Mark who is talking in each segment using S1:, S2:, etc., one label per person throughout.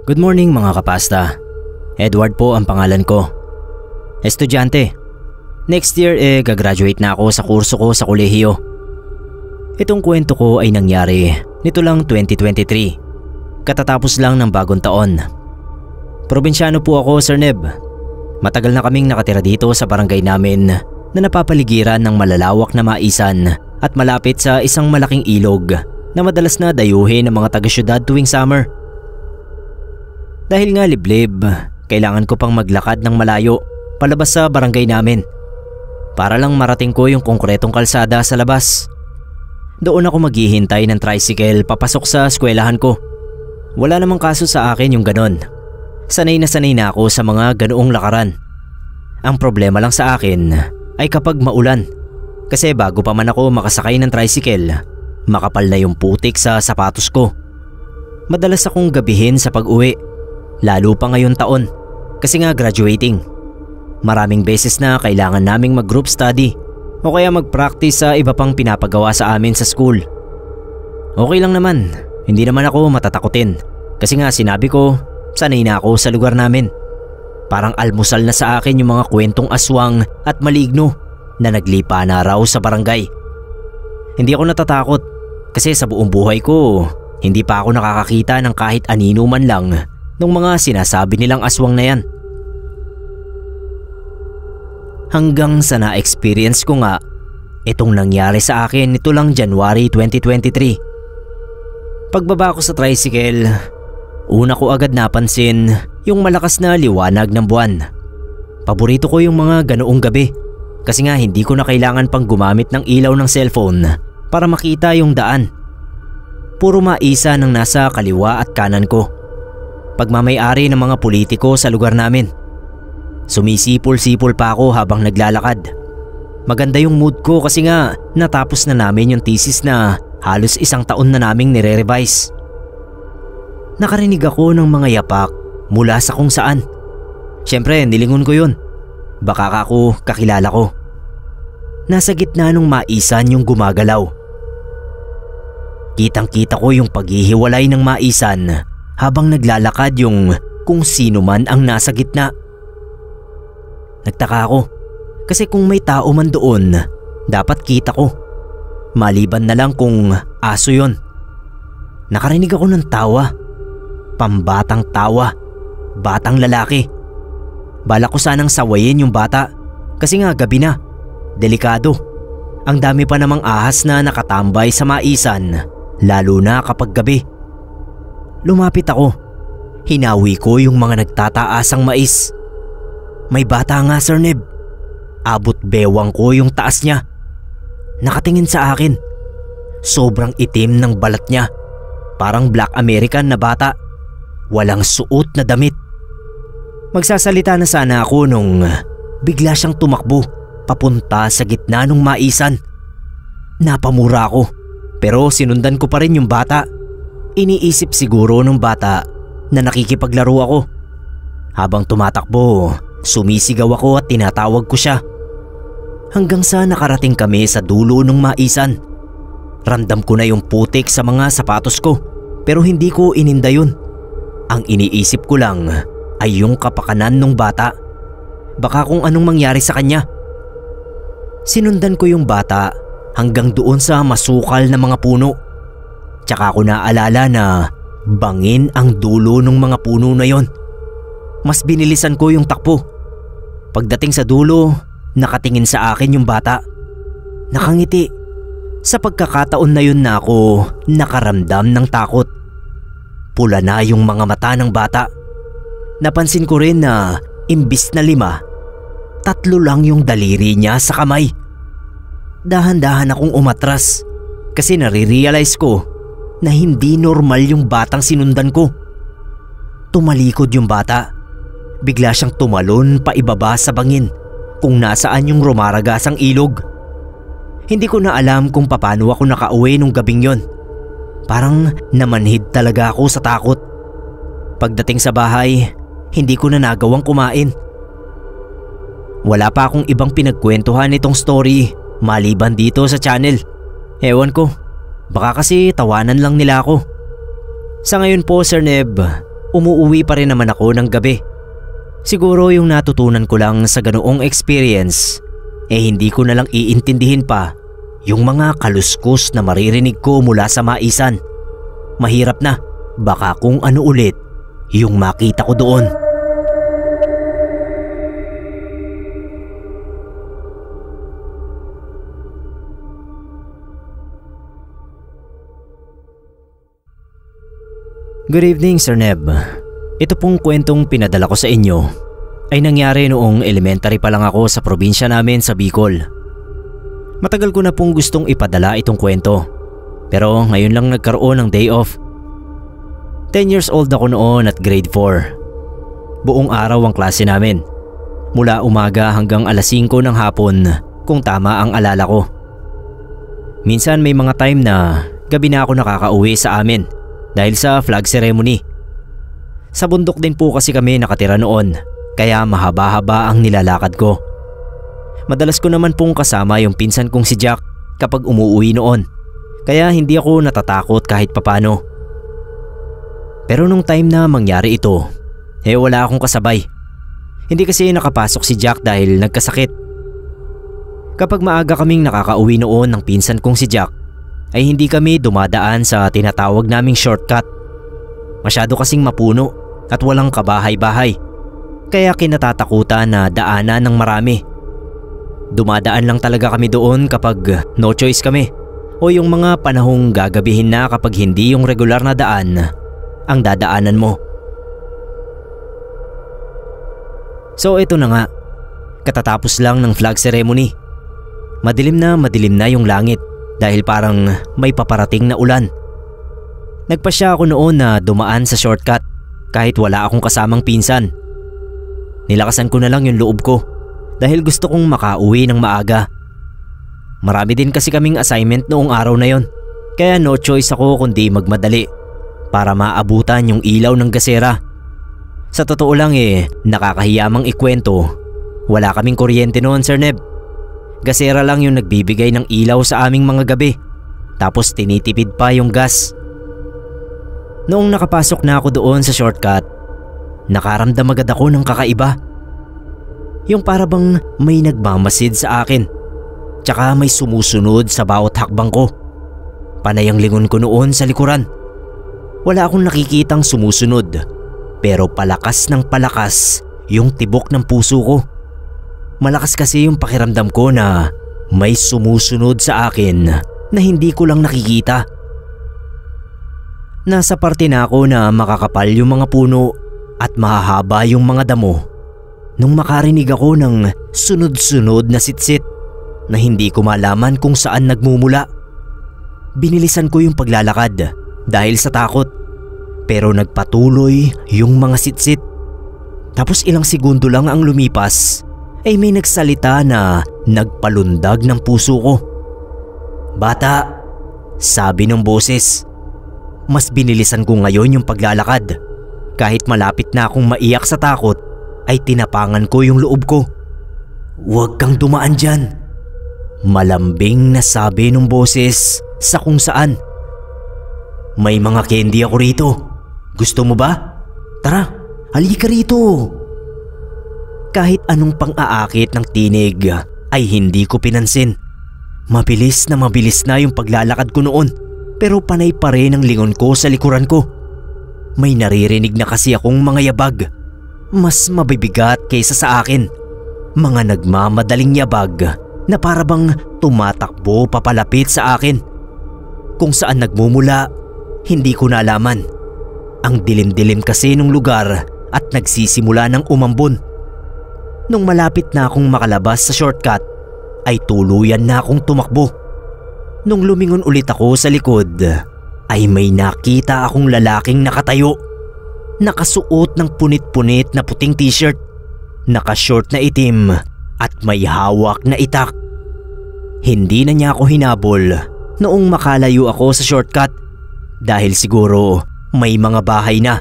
S1: Good morning mga kapasta. Edward po ang pangalan ko. Estudyante. Next year gagraduate na ako sa kurso ko sa kolehiyo. Itong kwento ko ay nangyari nito lang 2023. Katatapos lang ng bagong taon. Probinsyano po ako, Sir Neb. Matagal na kaming nakatira dito sa barangay namin na napapaligiran ng malalawak na maisan at malapit sa isang malaking ilog na madalas na dayuhin ng mga taga-syudad tuwing summer. Dahil nga liblib, kailangan ko pang maglakad ng malayo palabas sa barangay namin para lang marating ko yung konkretong kalsada sa labas. Doon ako maghihintay ng tricycle papasok sa eskwelahan ko. Wala namang kaso sa akin yung ganon. Sanay na ako sa mga ganoong lakaran. Ang problema lang sa akin ay kapag maulan. Kasi bago pa man ako makasakay ng tricycle, makapal na yung putik sa sapatos ko. Madalas akong gabihin sa pag-uwi. Lalo pa ngayon taon kasi nga graduating. Maraming beses na kailangan naming mag-group study o kaya mag-practice sa iba pang pinapagawa sa amin sa school. Okay lang naman, hindi naman ako matatakutin kasi nga sinabi ko sanay na ako sa lugar namin. Parang almusal na sa akin yung mga kwentong aswang at maligno na naglipa na raw sa barangay. Hindi ako natatakot kasi sa buong buhay ko hindi pa ako nakakakita ng kahit anino man lang nung mga sinasabi nilang aswang na yan. Hanggang sa na-experience ko nga itong nangyari sa akin nito lang January 2023. Pagbaba ko sa tricycle, una ko agad napansin yung malakas na liwanag ng buwan. Paborito ko yung mga ganoong gabi kasi nga hindi ko na kailangan pang gumamit ng ilaw ng cellphone para makita yung daan. Puro maisa ng nasa kaliwa at kanan ko. Pagmamay-ari ng mga politiko sa lugar namin. Sumisipol-sipol pa ako habang naglalakad. Maganda yung mood ko kasi nga natapos na namin yung thesis na halos isang taon na naming nire-revise. Nakarinig ako ng mga yapak mula sa kung saan. Siyempre nilingon ko yun. Baka ako kakilala ko. Nasa gitna ng maisan yung gumagalaw. Kitang-kita ko yung paghihiwalay ng maisan habang naglalakad yung kung sino man ang nasa gitna. Nagtaka ako kasi kung may tao man doon, dapat kita ko. Maliban na lang kung aso yon. Nakarinig ako ng tawa. Pambatang tawa. Batang lalaki. Balak ko sanang sawayin yung bata kasi nga gabi na. Delikado. Ang dami pa namang ahas na nakatambay sa maisan, lalo na kapag gabi. Lumapit ako. Hinawi ko yung mga nagtataasang mais. May bata nga, Sir Neb. Abot bewang ko yung taas niya. Nakatingin sa akin. Sobrang itim ng balat niya. Parang Black American na bata. Walang suot na damit. Magsasalita na sana ako nung bigla siyang tumakbo papunta sa gitna ng maisan. Napamura ako pero sinundan ko pa rin yung bata. Iniisip siguro ng bata na nakikipaglaro ako. Habang tumatakbo, sumisigaw ako at tinatawag ko siya. Hanggang sa nakarating kami sa dulo ng maisan. Ramdam ko na yung putik sa mga sapatos ko pero hindi ko ininda yun. Ang iniisip ko lang ay yung kapakanan ng bata. Baka kung anong mangyari sa kanya. Sinundan ko yung bata hanggang doon sa masukal na mga puno. Tsaka ko naalala na bangin ang dulo ng mga puno na yon. Mas binilisan ko yung takbo. Pagdating sa dulo, nakatingin sa akin yung bata. Nakangiti. Sa pagkakataon na yun na ako nakaramdam ng takot. Pula na yung mga mata ng bata. Napansin ko rin na imbis na 5, 3 lang yung daliri niya sa kamay. Dahan-dahan akong umatras kasi nare-realize ko na hindi normal yung batang sinundan ko. Tumalikod yung bata. Bigla siyang tumalon pa ibaba sa bangin kung nasaan yung rumaragasang ilog. Hindi ko na alam kung paano ako nakauwi nung gabing yon. Parang namanhid talaga ako sa takot. Pagdating sa bahay, hindi ko na nagawang kumain. Wala pa akong ibang pinagkwentuhan itong story maliban dito sa channel. Ewan ko, baka kasi tawanan lang nila ako. Sa ngayon po, Sir Neb, umuuwi pa rin naman ako ng gabi. Siguro yung natutunan ko lang sa ganoong experience hindi ko na lang iintindihin pa yung mga kaluskos na maririnig ko mula sa maisan. Mahirap na, baka kung ano ulit yung makita ko doon. Good evening, Sir Neb. Ito pong kwentong pinadala ko sa inyo ay nangyari noong elementary pa lang ako sa probinsya namin sa Bicol. Matagal ko na pong gustong ipadala itong kwento, pero ngayon lang nagkaroon ng day off. 10 years old ako noon at grade 4. Buong araw ang klase namin, mula umaga hanggang alas 5 ng hapon kung tama ang alala ko. Minsan may mga time na gabi na ako nakakauwi sa amin dahil sa flag ceremony. Sa bundok din po kasi kami nakatira noon, kaya mahaba-haba ang nilalakad ko. Madalas ko naman pong kasama yung pinsan kong si Jack kapag umuwi noon, kaya hindi ako natatakot kahit papano. Pero nung time na mangyari ito, wala akong kasabay. Hindi kasi nakapasok si Jack dahil nagkasakit. Kapag maaga kaming nakakauwi noon ng pinsan kong si Jack, ay hindi kami dumadaan sa tinatawag naming shortcut. Masyado kasing mapuno at walang kabahay-bahay, kaya kinatatakutan na daanan ng marami. Dumadaan lang talaga kami doon kapag no choice kami o yung mga panahong gagabihin na kapag hindi yung regular na daan ang dadaanan mo. So ito na nga, katatapos lang ng flag ceremony. Madilim na yung langit dahil parang may paparating na ulan. Nagpasya ako noon na dumaan sa shortcut kahit wala akong kasamang pinsan. Nilakasan ko na lang yung loob ko dahil gusto kong makauwi ng maaga. Marami din kasi kaming assignment noong araw na yon, kaya no choice ako kundi magmadali para maabutan yung ilaw ng gasera. Sa totoo lang nakakahiyamang ikwento, wala kaming kuryente noon, Sir Neb. Gasera lang yung nagbibigay ng ilaw sa aming mga gabi, tapos tinitipid pa yung gas. Noong nakapasok na ako doon sa shortcut, nakaramdam agad ako ng kakaiba. Yung parabang may nagmamasid sa akin, tsaka may sumusunod sa bawat hakbang ko. Panay ang lingon ko noon sa likuran. Wala akong nakikitang sumusunod, pero palakas ng palakas yung tibok ng puso ko. Malakas kasi yung pakiramdam ko na may sumusunod sa akin na hindi ko lang nakikita. Nasa parte na ako na makakapal yung mga puno at mahahaba yung mga damo nung makarinig ako ng sunod-sunod na sitsit na hindi ko malaman kung saan nagmumula. Binilisan ko yung paglalakad dahil sa takot, pero nagpatuloy yung mga sitsit. Tapos ilang segundo lang ang lumipas ay may nagsalita na nagpalundag ng puso ko. "Bata," sabi ng boses. Mas binilisan ko ngayon yung paglalakad. Kahit malapit na akong maiyak sa takot, ay tinapangan ko yung loob ko. "Huwag kang dumaan dyan," malambing na sabi ng boses sa kung saan. "May mga candy ako rito. Gusto mo ba? Tara, halika rito." Kahit anong pang-aakit ng tinig ay hindi ko pinansin. Mabilis na yung paglalakad ko noon, pero panay pa rin ang lingon ko sa likuran ko. May naririnig na kasi akong mga yabag, mas mabibigat kaysa sa akin. Mga nagmamadaling yabag na parabang tumatakbo papalapit sa akin. Kung saan nagmumula, hindi ko nalaman. Ang dilim-dilim kasi nung lugar at nagsisimula ng umambon. Nung malapit na akong makalabas sa shortcut, ay tuluyan na akong tumakbo. Nung lumingon ulit ako sa likod, ay may nakita akong lalaking nakatayo. Nakasuot ng punit-punit na puting t-shirt, nakashort na itim at may hawak na itak. Hindi na niya ako hinabol noong makalayo ako sa shortcut dahil siguro may mga bahay na.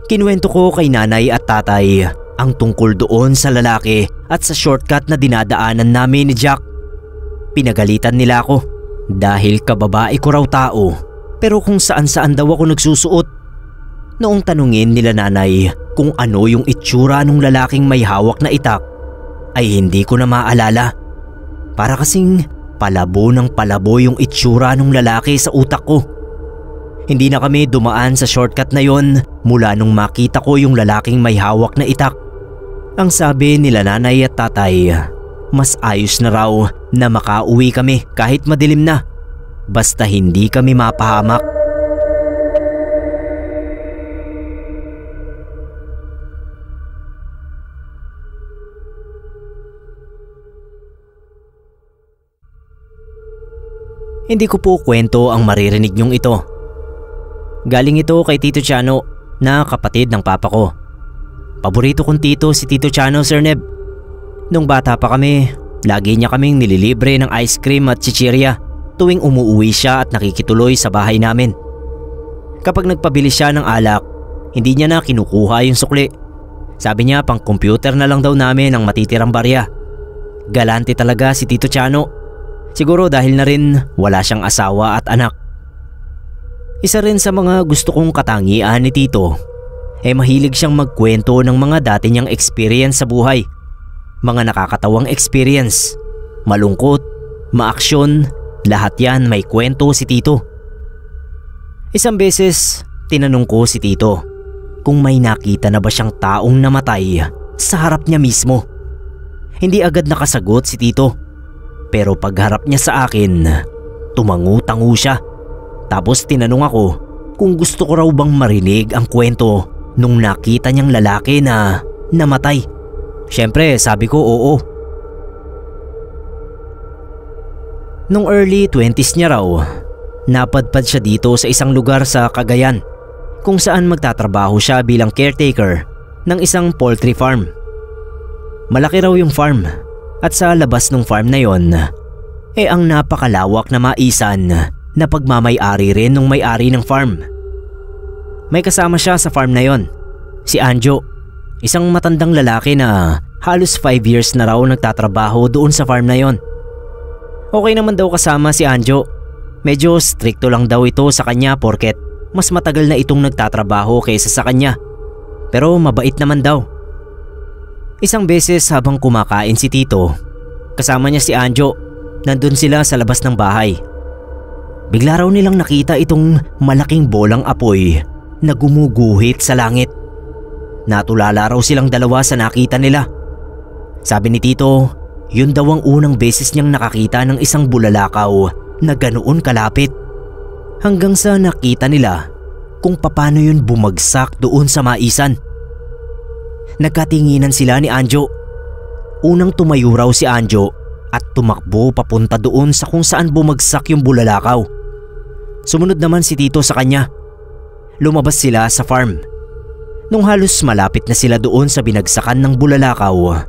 S1: Kinuwento ko kay nanay at tatay ang tungkol doon sa lalaki at sa shortcut na dinadaanan namin ni Jack. Pinagalitan nila ako dahil kababae ko raw tao, pero kung saan-saan daw ako nagsusuot. Noong tanungin nila nanay kung ano yung itsura ng lalaking may hawak na itak, ay hindi ko na maalala. Para kasing palabo ng palabo yung itsura ng lalaki sa utak ko. Hindi na kami dumaan sa shortcut na yon mula nung makita ko yung lalaking may hawak na itak. Ang sabi nila nanay at tatay, mas ayos na raw na makauwi kami kahit madilim na, basta hindi kami mapahamak. Hindi ko po kwento ang maririnig niyong ito. Galing ito kay Tito Chano na kapatid ng papa ko. Paborito kong tito si Tito Chano, Sir Neb. Nung bata pa kami, lagi niya kaming nililibre ng ice cream at chichirya tuwing umuuwi siya at nakikituloy sa bahay namin. Kapag nagpabili siya ng alak, hindi niya na kinukuha yung sukli. Sabi niya pang computer na lang daw namin ang matitirang barya. Galante talaga si Tito Chano. Siguro dahil na rin wala siyang asawa at anak. Isa rin sa mga gusto kong katangian ni Tito, mahilig siyang magkwento ng mga dati niyang experience sa buhay. Mga nakakatawang experience, malungkot, maaksyon, lahat yan may kwento si Tito. Isang beses, tinanong ko si Tito kung may nakita na ba siyang taong namatay sa harap niya mismo. Hindi agad nakasagot si Tito. Pero pagharap niya sa akin, tumangu-tangu siya. Tapos tinanong ako kung gusto ko raw bang marinig ang kwento nung nakita niyang lalaki na namatay. Siyempre sabi ko oo. Nung early 20s niya raw, napadpad siya dito sa isang lugar sa Cagayan kung saan magtatrabaho siya bilang caretaker ng isang poultry farm. Malaki raw yung farm. At sa labas ng farm na yon, ang napakalawak na maisan na pagmamay-ari rin ng may-ari ng farm. May kasama siya sa farm na yon, si Anjo, isang matandang lalaki na halos 5 years na raw nagtatrabaho doon sa farm na yon. Okay naman daw kasama si Anjo. Medyo stricto lang daw ito sa kanya porket mas matagal na itong nagtatrabaho kaysa sa kanya. Pero mabait naman daw. Isang beses habang kumakain si Tito, kasama niya si Anjo, nandun sila sa labas ng bahay. Bigla raw nilang nakita itong malaking bolang apoy na gumuguhit sa langit. Natulala raw silang dalawa sa nakita nila. Sabi ni Tito, yun daw ang unang beses niyang nakakita ng isang bulalakaw na ganoon kalapit. Hanggang sa nakita nila kung paano yun bumagsak doon sa maisan. Nagkatinginan sila ni Anjo. Unang tumayo raw si Anjo at tumakbo papunta doon sa kung saan bumagsak yung bulalakaw. Sumunod naman si Tito sa kanya. Lumabas sila sa farm. Nung halos malapit na sila doon sa binagsakan ng bulalakaw,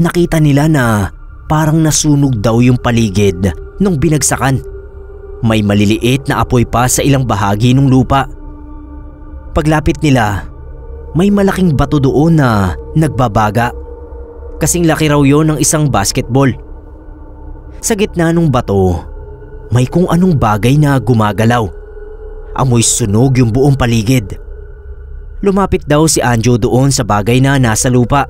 S1: nakita nila na parang nasunog daw yung paligid nung binagsakan. May maliliit na apoy pa sa ilang bahagi ng lupa. Paglapit nila, may malaking bato doon na nagbabaga. Kasing laki raw yon ng isang basketball. Sa gitna ng bato, may kung anong bagay na gumagalaw. Amoy sunog yung buong paligid. Lumapit daw si Anjo doon sa bagay na nasa lupa.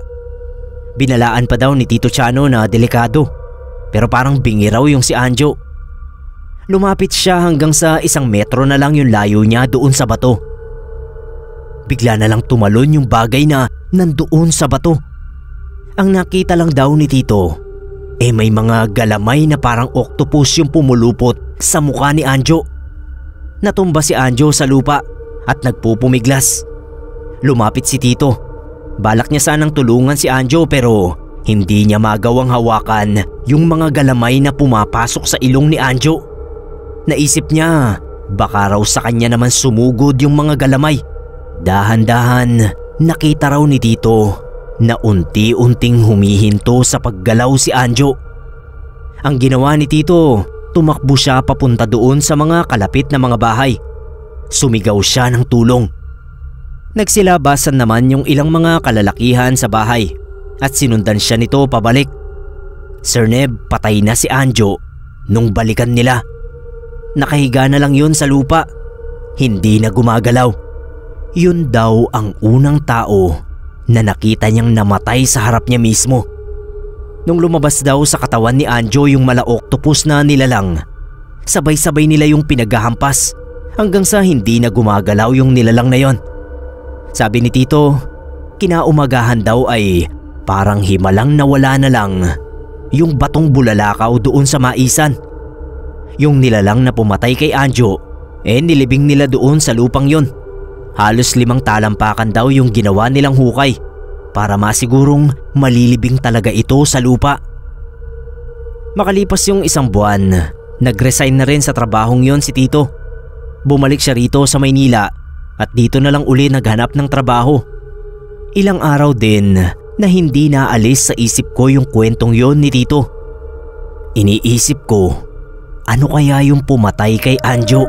S1: Binalaan pa daw ni Tito Chano na delikado, pero parang bingi raw yung si Anjo. Lumapit siya hanggang sa 1 metro na lang yung layo niya doon sa bato. Bigla na lang tumalon yung bagay na nandoon sa bato. Ang nakita lang daw ni Tito, may mga galamay na parang octopus yung pumulupot sa mukha ni Anjo. Natumba si Anjo sa lupa at nagpupumiglas. Lumapit si Tito. Balak niya sanang tulungan si Anjo pero hindi niya magawang hawakan yung mga galamay na pumapasok sa ilong ni Anjo. Naisip niya, baka raw sa kanya naman sumugod yung mga galamay. Dahan-dahan, nakita raw ni Tito na unti-unting humihinto sa paggalaw si Anjo. Ang ginawa ni Tito, tumakbo siya papunta doon sa mga kalapit na mga bahay. Sumigaw siya ng tulong. Nagsilabasan naman yung ilang mga kalalakihan sa bahay at sinundan siya nito pabalik. Sir Neb, patay na si Anjo nung balikan nila. Nakahiga na lang yun sa lupa. Hindi na gumagalaw. Yun daw ang unang tao na nakita niyang namatay sa harap niya mismo. Nung lumabas daw sa katawan ni Anjo yung mala-octopus na nilalang, sabay-sabay nila yung pinaghahampas hanggang sa hindi na gumagalaw yung nilalang na yon. Sabi ni Tito, kinaumagahan daw ay parang himalang nawala na lang yung batong bulalakaw doon sa maisan. Yung nilalang na pumatay kay Anjo, nilibing nila doon sa lupang yon. Halos 5 talampakan daw yung ginawa nilang hukay para masigurong malilibing talaga ito sa lupa. Makalipas yung 1 buwan, nag-resign na rin sa trabahong yon si Tito. Bumalik siya rito sa Maynila at dito na lang uli naghanap ng trabaho. Ilang araw din na hindi naalis sa isip ko yung kwentong yon ni Tito. Iniisip ko, ano kaya yung pumatay kay Anjo?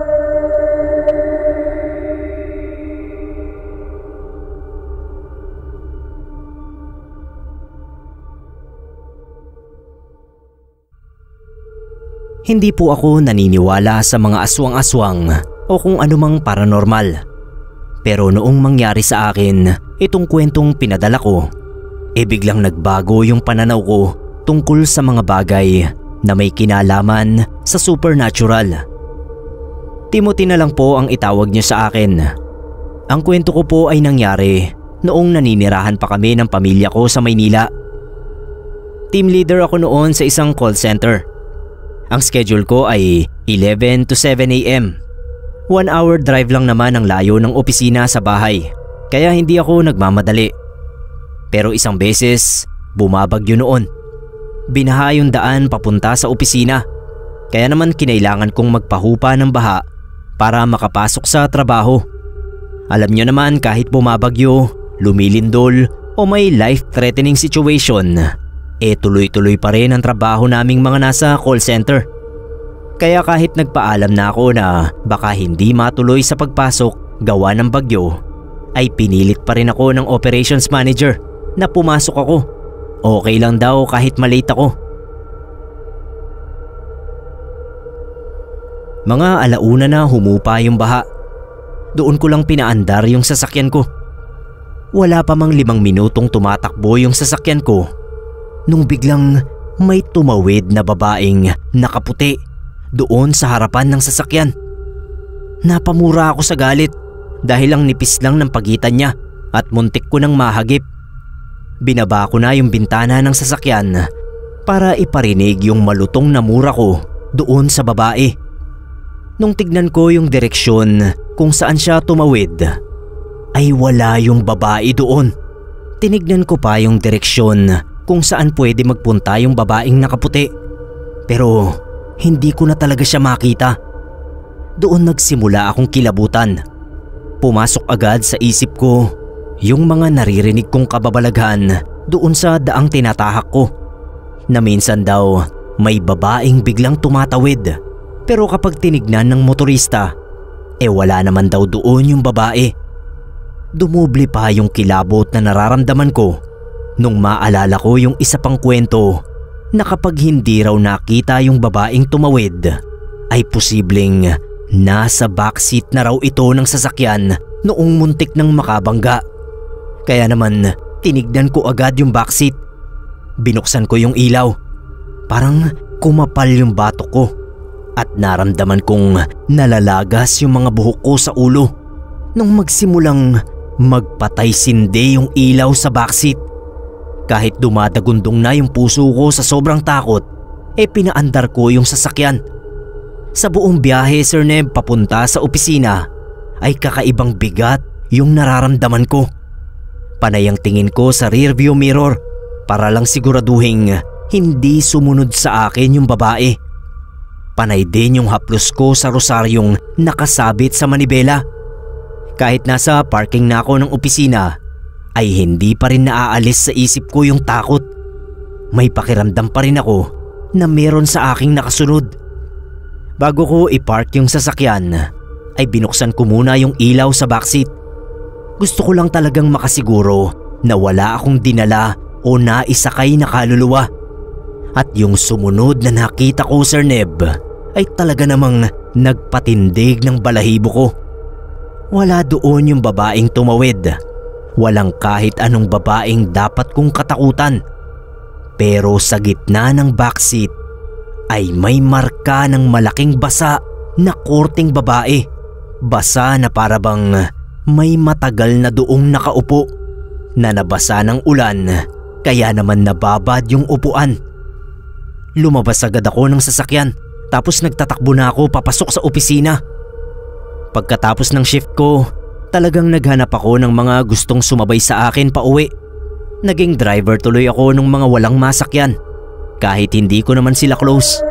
S1: Hindi po ako naniniwala sa mga aswang-aswang o kung anumang paranormal. Pero noong mangyari sa akin itong kwentong pinadala ko, biglang nagbago yung pananaw ko tungkol sa mga bagay na may kinalaman sa supernatural. Timothy na lang po ang itawag niyo sa akin. Ang kwento ko po ay nangyari noong naninirahan pa kami ng pamilya ko sa Maynila. Team leader ako noon sa isang call center. Ang schedule ko ay 11 to 7 a.m. 1 hour drive lang naman ang layo ng opisina sa bahay, kaya hindi ako nagmamadali. Pero isang beses, bumabagyo noon. Binaha yung daan papunta sa opisina, kaya naman kinailangan kong magpahupa ng baha para makapasok sa trabaho. Alam nyo naman, kahit bumabagyo, lumilindol o may life-threatening situation, tuloy-tuloy pa rin ang trabaho naming mga nasa call center. Kaya kahit nagpaalam na ako na baka hindi matuloy sa pagpasok gawa ng bagyo, ay pinilit pa rin ako ng operations manager na pumasok ako. Okay lang daw kahit malate ako. Mga alauna na humupa yung baha. Doon ko lang pinaandar yung sasakyan ko. Wala pa mang 5 minutong tumatakbo yung sasakyan ko nung biglang may tumawid na babaeng nakaputi doon sa harapan ng sasakyan. Napamura ako sa galit dahil ang nipis lang ng pagitan niya at muntik ko nang mahagip. Binaba ko na yung bintana ng sasakyan para iparinig yung malutong na mura ko doon sa babae. Nung tignan ko yung direksyon kung saan siya tumawid, ay wala yung babae doon. Tinignan ko pa yung direksyon kung saan pwede magpunta yung babaeng nakaputi, pero hindi ko na talaga siya makita. Doon nagsimula akong kilabutan. Pumasok agad sa isip ko yung mga naririnig kong kababalaghan doon sa daang tinatahak ko, na minsan daw may babaeng biglang tumatawid, pero kapag tinignan ng motorista, wala naman daw doon yung babae. Dumubli pa yung kilabot na nararamdaman ko nung maalala ko yung isa pang kwento na kapag hindi raw nakita yung babaeng tumawid, ay posibleng nasa backseat na raw ito ng sasakyan noong muntik ng makabangga. Kaya naman tinignan ko agad yung backseat. Binuksan ko yung ilaw. Parang kumapal yung batok ko at naramdaman kong nalalagas yung mga buhok ko sa ulo nung magsimulang magpatay-sindi yung ilaw sa backseat. Kahit dumadagundong na yung puso ko sa sobrang takot, pinaandar ko yung sasakyan. Sa buong biyahe, Sir Neb, papunta sa opisina, ay kakaibang bigat yung nararamdaman ko. Panay ang tingin ko sa rearview mirror para lang siguraduhin hindi sumunod sa akin yung babae. Panay din yung haplos ko sa rosaryong nakasabit sa manibela. Kahit nasa parking na ako ng opisina, ay hindi pa rin naaalis sa isip ko yung takot. May pakiramdam pa rin ako na meron sa aking nakasunod. Bago ko i-park yung sasakyan, ay binuksan ko muna yung ilaw sa backseat. Gusto ko lang talagang makasiguro na wala akong dinala o naisakay na kaluluwa. At yung sumunod na nakita ko, Sir Neb, ay talaga namang nagpatindig ng balahibo ko. Wala doon yung babaeng tumawid. Walang kahit anong babaeng dapat kong katakutan. Pero sa gitna ng backseat ay may marka ng malaking basa na korteng babae. Basa na parabang may matagal na doong nakaupo na nabasa ng ulan kaya naman nababad yung upuan. Lumabas agad ako ng sasakyan tapos nagtatakbo na ako papasok sa opisina. Pagkatapos ng shift ko, talagang naghanap ako ng mga gustong sumabay sa akin pauwi. Naging driver tuloy ako ng mga walang masakyan kahit hindi ko naman sila close.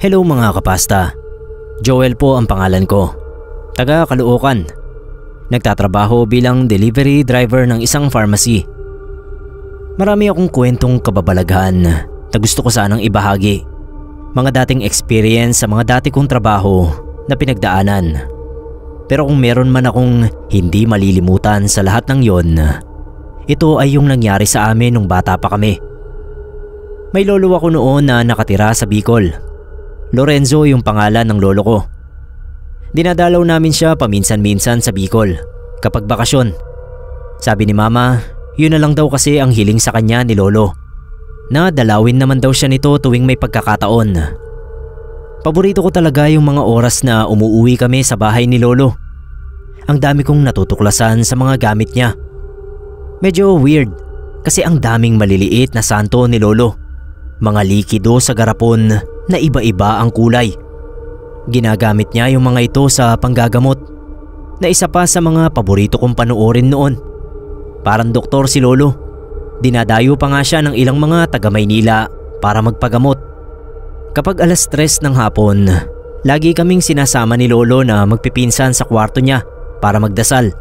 S1: Hello mga kapasta. Joel po ang pangalan ko. Taga Caloocan. Nagtatrabaho bilang delivery driver ng isang pharmacy. Marami akong kwentong kababalaghan na gusto ko sanang ibahagi. Mga dating experience sa mga dati kong trabaho na pinagdaanan. Pero kung meron man akong hindi malilimutan sa lahat ng yon, ito ay yung nangyari sa amin nung bata pa kami. May lolo ako noon na nakatira sa Bicol. Lorenzo yung pangalan ng lolo ko. Dinadalaw namin siya paminsan-minsan sa Bicol kapag bakasyon. Sabi ni mama, yun na lang daw kasi ang hiling sa kanya ni lolo. Nadalawin naman daw siya nito tuwing may pagkakataon. Paborito ko talaga yung mga oras na umuuwi kami sa bahay ni lolo. Ang dami kong natutuklasan sa mga gamit niya. Medyo weird kasi ang daming maliliit na santo ni lolo. Mga likido sa garapon na iba-iba ang kulay. Ginagamit niya yung mga ito sa panggagamot na isa pa sa mga paborito kong panoorin noon. Parang doktor si lolo. Dinadayo pa nga siya ng ilang mga taga Maynila para magpagamot. Kapag 3:00 ng hapon, lagi kaming sinasama ni lolo na magpipinsan sa kwarto niya para magdasal.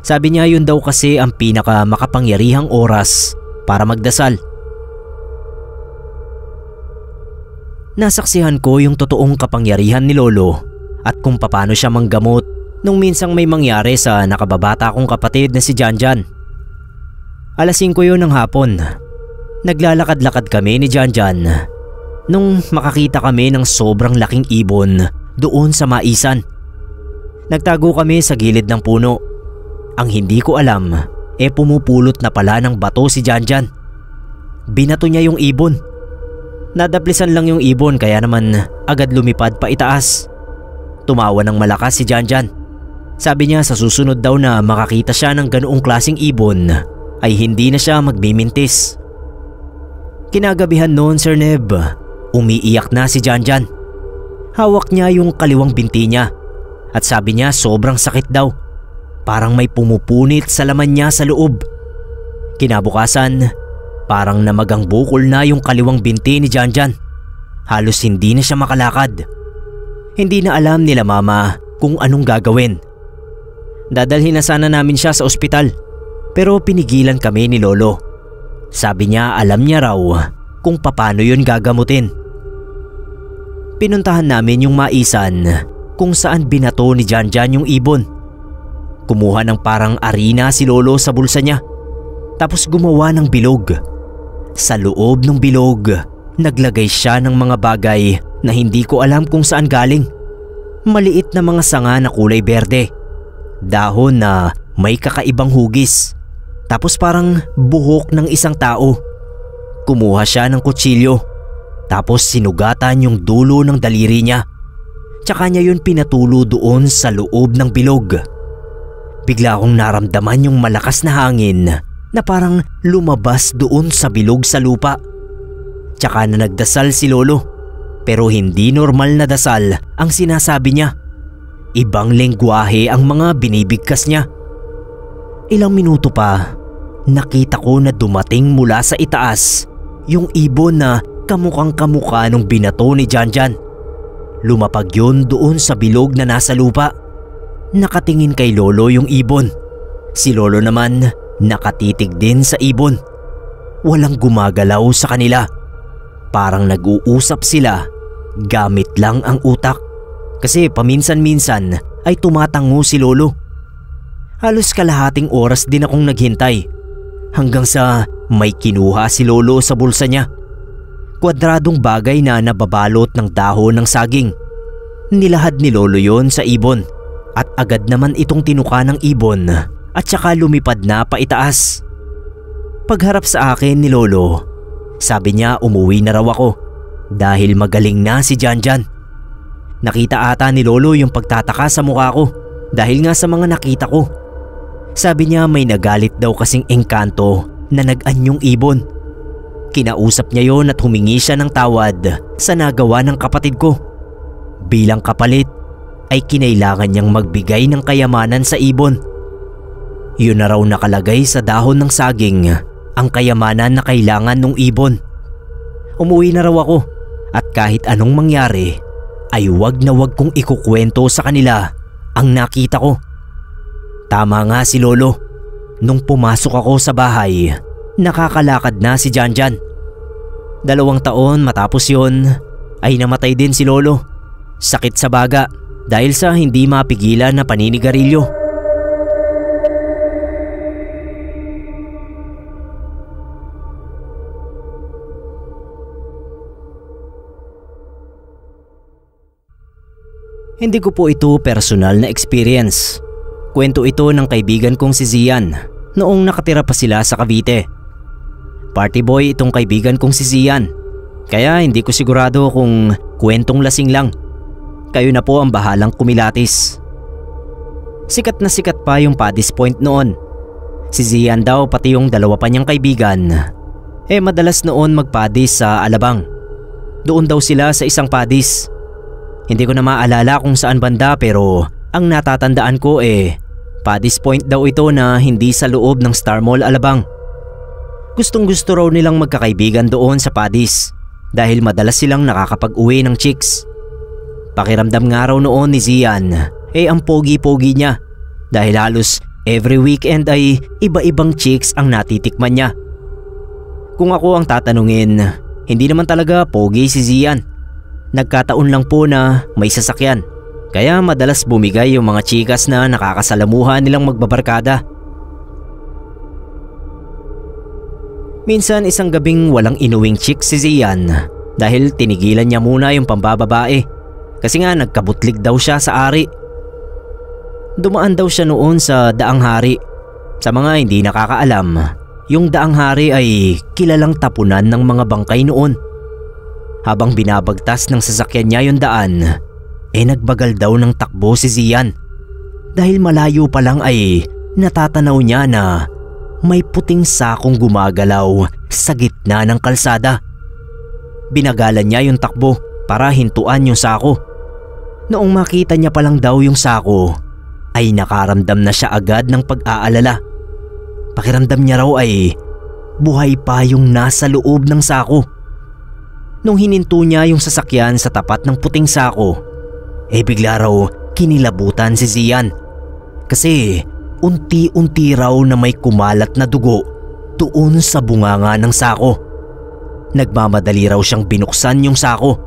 S1: Sabi niya yun daw kasi ang pinaka makapangyarihang oras para magdasal. Nasaksihan ko yung totoong kapangyarihan ni lolo at kung paano siya manggamot nung minsang may mangyari sa nakababata kong kapatid na si Janjan. 5:00 yun ng hapon. Naglalakad-lakad kami ni Janjan nung makakita kami ng sobrang laking ibon doon sa maisan. Nagtago kami sa gilid ng puno. Ang hindi ko alam, pumupulot na pala ng bato si Janjan. Binato niya yung ibon. Nadaplisan lang yung ibon kaya naman agad lumipad pa itaas. Tumawa ng malakas si Janjan. Sabi niya sa susunod daw na makakita siya ng ganoong klaseng ibon ay hindi na siya magmimintis. Kinagabihan noon, Sir Neb, umiiyak na si Janjan. Hawak niya yung kaliwang binti niya at sabi niya sobrang sakit daw. Parang may pumupunit sa laman niya sa loob. Kinabukasan, parang namagang bukol na yung kaliwang binti ni Janjan. Halos hindi na siya makalakad. Hindi na alam nila mama kung anong gagawin. Dadalhin na sana namin siya sa ospital pero pinigilan kami ni lolo. Sabi niya alam niya raw kung paano yun gagamutin. Pinuntahan namin yung maisan kung saan binato ni Janjan yung ibon. Kumuha ng parang arena si lolo sa bulsa niya tapos gumawa ng bilog. Sa loob ng bilog, naglagay siya ng mga bagay na hindi ko alam kung saan galing. Maliit na mga sanga na kulay berde, dahon na may kakaibang hugis, tapos parang buhok ng isang tao. Kumuha siya ng kutsilyo, tapos sinugatan yung dulo ng daliri niya. Tsaka niya yun pinatulo doon sa loob ng bilog. Bigla akong naramdaman yung malakas na hangin na parang lumabas doon sa bilog sa lupa. Tsaka na nagdasal si lolo, pero hindi normal na dasal ang sinasabi niya. Ibang lengguwahe ang mga binibigkas niya. Ilang minuto pa, nakita ko na dumating mula sa itaas yung ibon na kamukhang kamukha nung binato ni Janjan. Lumapag yun doon sa bilog na nasa lupa. Nakatingin kay lolo yung ibon. Si lolo naman nakatitig din sa ibon. Walang gumagalaw sa kanila. Parang nag-uusap sila gamit lang ang utak. Kasi paminsan-minsan ay tumatango si lolo. Halos kalahating oras din akong naghintay hanggang sa may kinuha si Lolo sa bulsa niya. Kwadradong bagay na nababalot ng dahon ng saging. Nilahad ni Lolo yon sa ibon at agad naman itong tinuka ng ibon at saka lumipad na paitaas. Pagharap sa akin ni Lolo, sabi niya umuwi na raw ako dahil magaling na si Janjan. Nakita ata ni Lolo yung pagtataka sa mukha ko dahil nga sa mga nakita ko. Sabi niya may nagalit daw kasing engkanto na nag-anyong ibon. Kinausap niya yon at humingi siya ng tawad sa nagawa ng kapatid ko. Bilang kapalit ay kinailangan niyang magbigay ng kayamanan sa ibon. Yun na raw nakalagay sa dahon ng saging ang kayamanan na kailangan ng ibon. Umuwi na raw ako at kahit anong mangyari ay wag na wag kong ikukwento sa kanila ang nakita ko. Tama nga si Lolo. Nung pumasok ako sa bahay, nakakalakad na si Janjan. 2 taon matapos yon ay namatay din si Lolo. Sakit sa baga dahil sa hindi mapigilan na paninigarilyo. Hindi ko po ito personal na experience. Kwento ito ng kaibigan kong si Zian noong nakatira pa sila sa Cavite. Party boy itong kaibigan kong si Zian, kaya hindi ko sigurado kung kwentong lasing lang. Kayo na po ang bahalang kumilatis. Sikat na sikat pa yung Paddy's Point noon. Si Zian daw pati yung 2 pa niyang kaibigan madalas noon magpadis sa Alabang. Doon daw sila sa isang padis. Hindi ko na maalala kung saan banda pero ang natatandaan ko Paddy's Point daw ito na hindi sa loob ng Star Mall Alabang. Gustong gusto raw nilang magkakaibigan doon sa padis dahil madalas silang nakakapag-uwi ng chicks. Pakiramdam nga raw noon ni Zian ang pogi-pogi niya dahil halos every weekend ay iba-ibang chicks ang natitikman niya. Kung ako ang tatanungin, hindi naman talaga pogi si Zian. Nagkataon lang po na may sasakyan kaya madalas bumigay yung mga chikas na nakakasalamuhan nilang magbabarkada. Minsan isang gabing walang inuwing chick si Zian dahil tinigilan niya muna yung pambababae. Kasi nga nagkabutlig daw siya sa ari. Dumaan daw siya noon sa Daang Hari. Sa mga hindi nakakaalam, yung Daang Hari ay kilalang tapunan ng mga bangkay noon. Habang binabagtas ng sasakyan niya yung daan, nagbagal daw ng takbo si Zian. Dahil malayo pa lang ay natatanaw niya na may puting sakong gumagalaw sa gitna ng kalsada. Binagalan niya yung takbo para hintuan yung sako. Noong makita niya pa lang daw yung sako, ay nakaramdam na siya agad ng pag-aalala. Pakiramdam niya raw ay buhay pa yung nasa loob ng sako. Nung hininto niya yung sasakyan sa tapat ng puting sako, bigla raw kinilabutan si Zian. Kasi unti-unti raw na may kumalat na dugo doon sa bunganga ng sako. Nagmamadali raw siyang binuksan yung sako.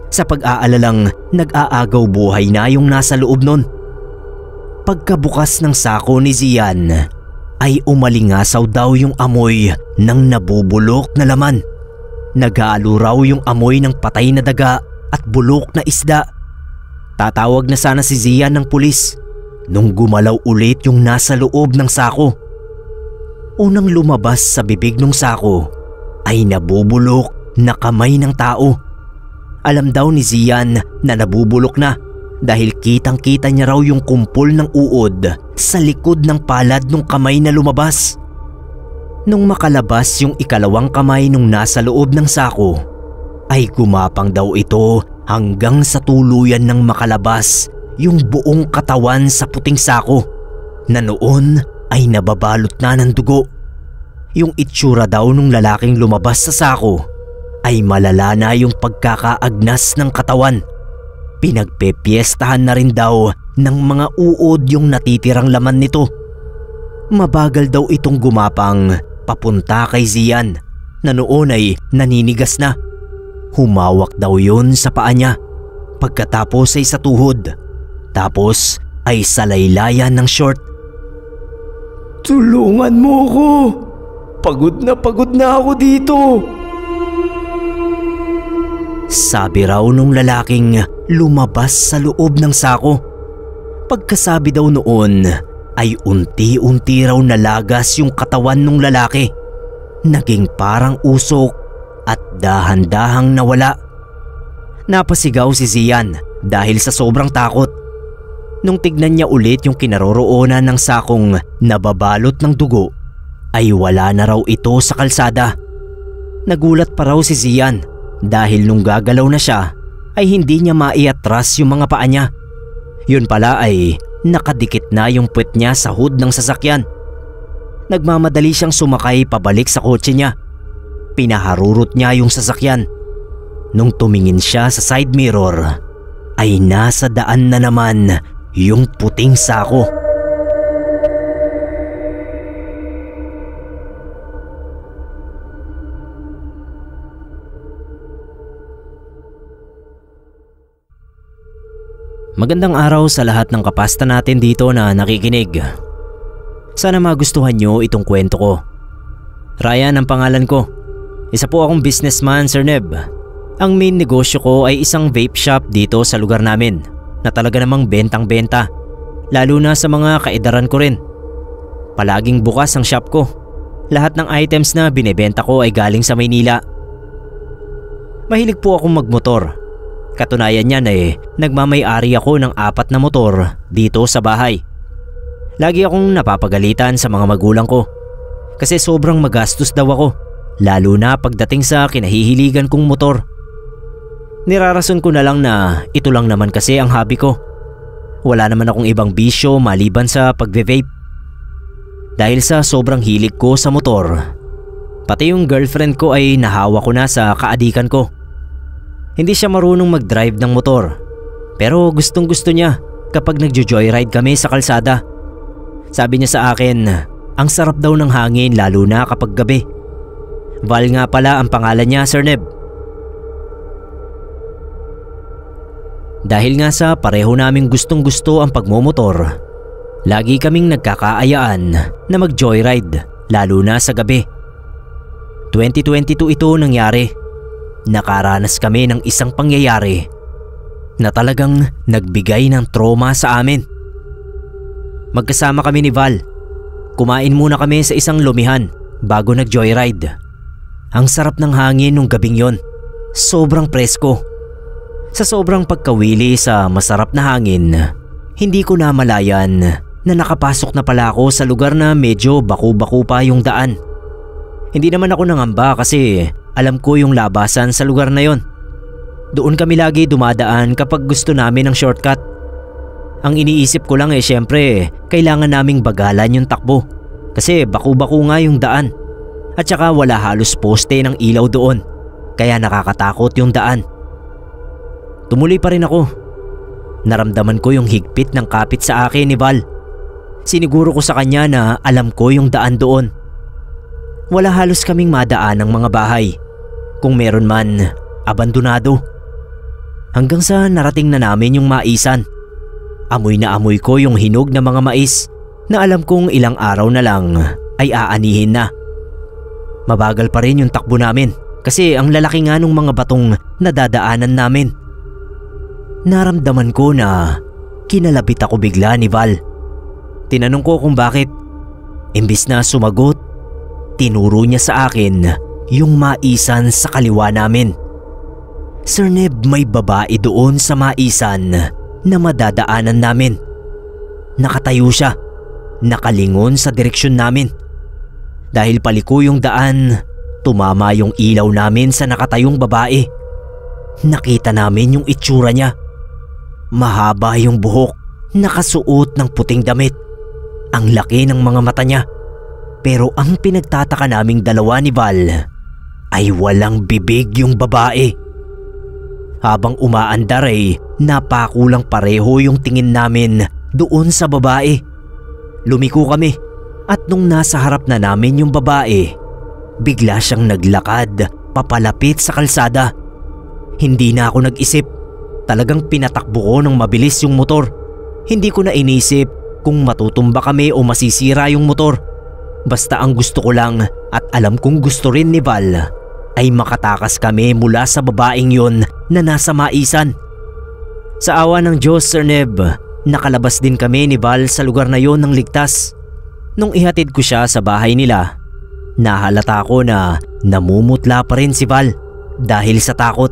S1: Sa pag-aalalang nag-aagaw buhay na yung nasa loob nun. Pagkabukas ng sako ni Zian ay umalingasaw daw yung amoy ng nabubulok na laman. Naghalo raw yung amoy ng patay na daga at bulok na isda. Tatawag na sana si Zian ng pulis nung gumalaw ulit yung nasa loob ng sako. Unang lumabas sa bibig ng sako ay nabubulok na kamay ng tao. Alam daw ni Zian na nabubulok na dahil kitang-kita niya raw yung kumpol ng uod sa likod ng palad ng kamay na lumabas. Nung makalabas yung ikalawang kamay nung nasa loob ng sako, ay gumapang daw ito hanggang sa tuluyan ng makalabas yung buong katawan sa puting sako na noon ay nababalot na ng dugo. Yung itsura daw nung lalaking lumabas sa sako ay malala na yung pagkakaagnas ng katawan. Pinagpepiestahan na rin daw ng mga uod yung natitirang laman nito. Mabagal daw itong gumapang papunta kay Zian na noon ay naninigas na. Humawak daw yun sa paa niya, pagkatapos ay sa tuhod, tapos ay sa laylayan ng short.
S2: Tulungan mo ko! Pagod na ako dito.
S1: Sabi raw nung lalaking lumabas sa loob ng sako. Pagkasabi daw noon ay unti-unti raw nalagas yung katawan ng lalaki. Naging parang usok at dahan-dahang nawala. Napasigaw si Zian dahil sa sobrang takot. Nung tignan niya ulit yung kinaroroonan ng sakong nababalot ng dugo, ay wala na raw ito sa kalsada. Nagulat pa raw si Zian dahil nung gagalaw na siya ay hindi niya maiatras yung mga paa niya. Yun pala ay nakadikit na yung puwet niya sa hood ng sasakyan. Nagmamadali siyang sumakay pabalik sa kotse niya. Pinaharurot niya yung sasakyan. Nung tumingin siya sa side mirror ay nasa daan na naman yung puting sako. Magandang araw sa lahat ng kapasta natin dito na nakikinig. Sana magustuhan nyo itong kwento ko. Ryan ang pangalan ko. Isa po akong businessman, Sir Neb. Ang main negosyo ko ay isang vape shop dito sa lugar namin na talaga namang bentang-benta, lalo na sa mga kaedaran ko rin. Palaging bukas ang shop ko. Lahat ng items na binebenta ko ay galing sa Maynila. Mahilig po akong magmotor. Katunayan niyan nagmamay-ari ako ng 4 na motor dito sa bahay. Lagi akong napapagalitan sa mga magulang ko kasi sobrang magastos daw ako, lalo na pagdating sa kinahihiligan kong motor. Nirarason ko na lang na ito lang naman kasi ang hobby ko. Wala naman akong ibang bisyo maliban sa pagve-vape. Dahil sa sobrang hilig ko sa motor, pati yung girlfriend ko ay nahawa ko na sa kaadikan ko. Hindi siya marunong mag-drive ng motor, pero gustong gusto niya kapag nagjo-joyride kami sa kalsada. Sabi niya sa akin, ang sarap daw ng hangin lalo na kapag gabi. Val nga pala ang pangalan niya, Sir Neb. Dahil nga sa pareho naming gustong gusto ang pagmomotor, lagi kaming nagkakaayaan na mag-joyride lalo na sa gabi. 2022 ito nangyari. Nakaranas kami ng isang pangyayari na talagang nagbigay ng trauma sa amin. Magkasama kami ni Val. Kumain muna kami sa isang lumihan bago nag-joyride. Ang sarap ng hangin nung gabing yon. Sobrang presko. Sa sobrang pagkawili sa masarap na hangin, hindi ko namalayan na nakapasok na pala ako sa lugar na medyo baku-baku pa yung daan. Hindi naman ako nangamba kasi alam ko yung labasan sa lugar na yon. Doon kami lagi dumadaan kapag gusto namin ng shortcut. Ang iniisip ko lang syempre kailangan naming bagalan yung takbo kasi baku-baku nga yung daan. At saka wala halos poste ng ilaw doon kaya nakakatakot yung daan. Tumuloy pa rin ako. Naramdaman ko yung higpit ng kapit sa akin ni Val. Siniguro ko sa kanya na alam ko yung daan doon. Wala halos kaming madaan ng mga bahay. Kung meron man, abandonado. Hanggang sa narating na namin yung maisan. Amoy na amoy ko yung hinog na mga mais na alam kong ilang araw na lang ay aanihin na. Mabagal pa rin yung takbo namin kasi ang lalaki nga nung mga batong nadadaanan namin. Naramdaman ko na kinalabit ako bigla ni Val. Tinanong ko kung bakit. Imbis na sumagot, tinuro niya sa akin yung maisan sa kaliwa namin. Sir Neb, may babae doon sa maisan na madadaanan namin. Nakatayo siya, nakalingon sa direksyon namin. Dahil paliko yung daan, tumama yung ilaw namin sa nakatayong babae. Nakita namin yung itsura niya. Mahaba yung buhok, nakasuot ng puting damit. Ang laki ng mga mata niya. Pero ang pinagtataka naming dalawa ni Val ay walang bibig yung babae. Habang umaandar napakulang pareho yung tingin namin doon sa babae. Lumiko kami at nung nasa harap na namin yung babae, bigla siyang naglakad papalapit sa kalsada. Hindi na ako nag-isip. Talagang pinatakbo ko ng mabilis yung motor. Hindi ko na inisip kung matutumba kami o masisira yung motor. Basta ang gusto ko lang at alam kong gusto rin ni Val ay makatakas kami mula sa babaeng yon na nasa maisan. Sa awa ng Diyos, Sir Neb, nakalabas din kami ni Val sa lugar na yon ng ligtas. Nung ihatid ko siya sa bahay nila, nahalata ko na namumutla pa rin si Val dahil sa takot.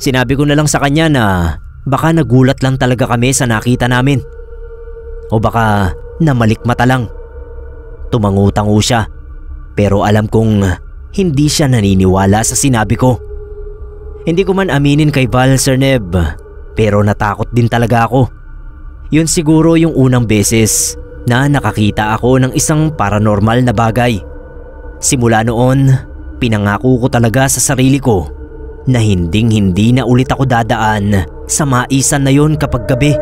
S1: Sinabi ko na lang sa kanya na baka nagulat lang talaga kami sa nakita namin. O baka namalikmata lang. Tumangu-tangu siya, pero alam kong hindi siya naniniwala sa sinabi ko. Hindi ko man aminin kay Val, Sir Neb, pero natakot din talaga ako. Yun siguro yung unang beses na nakakita ako ng isang paranormal na bagay. Simula noon, pinangako ko talaga sa sarili ko na hindi na ulit ako dadaan sa maisan na yon kapag gabi.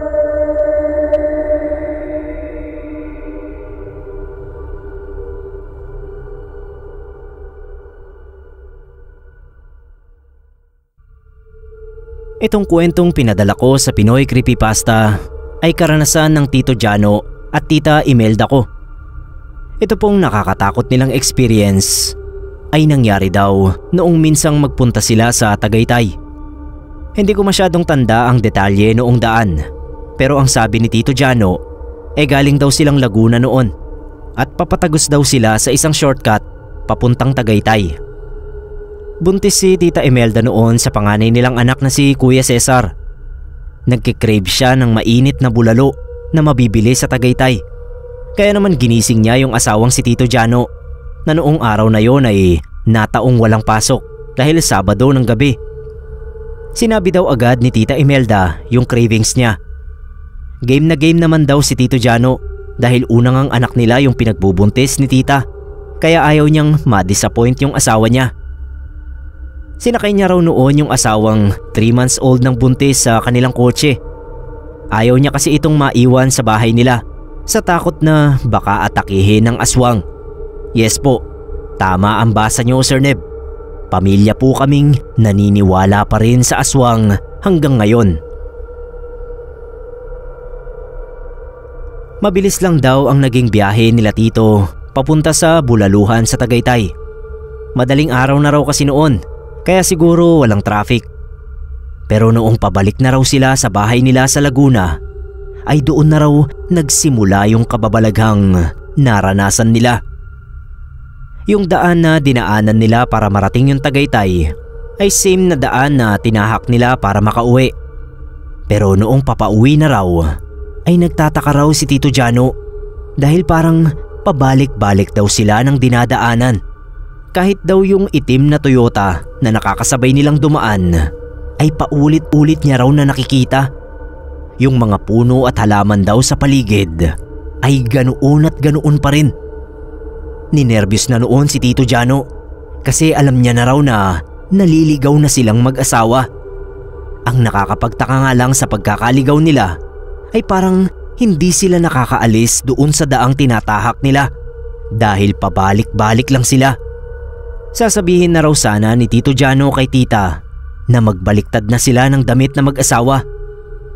S1: Itong kwentong pinadala ko sa Pinoy Creepypasta ay karanasan ng Tito Jano at Tita Imelda ko. Ito pong nakakatakot nilang experience ay nangyari daw noong minsang magpunta sila sa Tagaytay. Hindi ko masyadong tanda ang detalye noong daan, pero ang sabi ni Tito Jano ay galing daw silang Laguna noon at papatagos daw sila sa isang shortcut papuntang Tagaytay. Buntis si Tita Imelda noon sa panganay nilang anak na si Kuya Cesar. Nagkikrave siya ng mainit na bulalo na mabibili sa Tagaytay. Kaya naman ginising niya yung asawang si Tito Jano na noong araw na yon ay nataong walang pasok dahil Sabado ng gabi. Sinabi daw agad ni Tita Imelda yung cravings niya. Game na game naman daw si Tito Jano dahil unang ang anak nila yung pinagbubuntis ni Tita, kaya ayaw niyang ma-disappoint yung asawa niya. Sinakay niya raw noon yung asawang 3 months old ng buntis sa kanilang kotse. Ayaw niya kasi itong maiwan sa bahay nila sa takot na baka atakihin ng aswang. Yes po, tama ang basa niyo, Sir Neb. Pamilya po kaming naniniwala pa rin sa aswang hanggang ngayon. Mabilis lang daw ang naging biyahe nila Tito papunta sa Bulaluhan sa Tagaytay. Madaling araw na raw kasi noon, kaya siguro walang traffic. Pero noong pabalik na raw sila sa bahay nila sa Laguna, ay doon na raw nagsimula yung kababalaghang naranasan nila. Yung daan na dinaanan nila para marating yung Tagaytay ay same na daan na tinahak nila para makauwi. Pero noong papauwi na raw, ay nagtataka raw si Tito Jano dahil parang pabalik-balik daw sila ng dinadaanan. Kahit daw yung itim na Toyota na nakakasabay nilang dumaan ay paulit-ulit niya raw na nakikita. Yung mga puno at halaman daw sa paligid ay ganoon at ganoon pa rin. Ninervyos na noon si Tito Jano kasi alam niya na raw na naliligaw na silang mag-asawa. Ang nakakapagtaka nga lang sa pagkakaligaw nila ay parang hindi sila nakakaalis doon sa daang tinatahak nila dahil pabalik-balik lang sila. Sasabihin na raw sana ni Tito Jano kay Tita na magbaliktad na sila ng damit na mag-asawa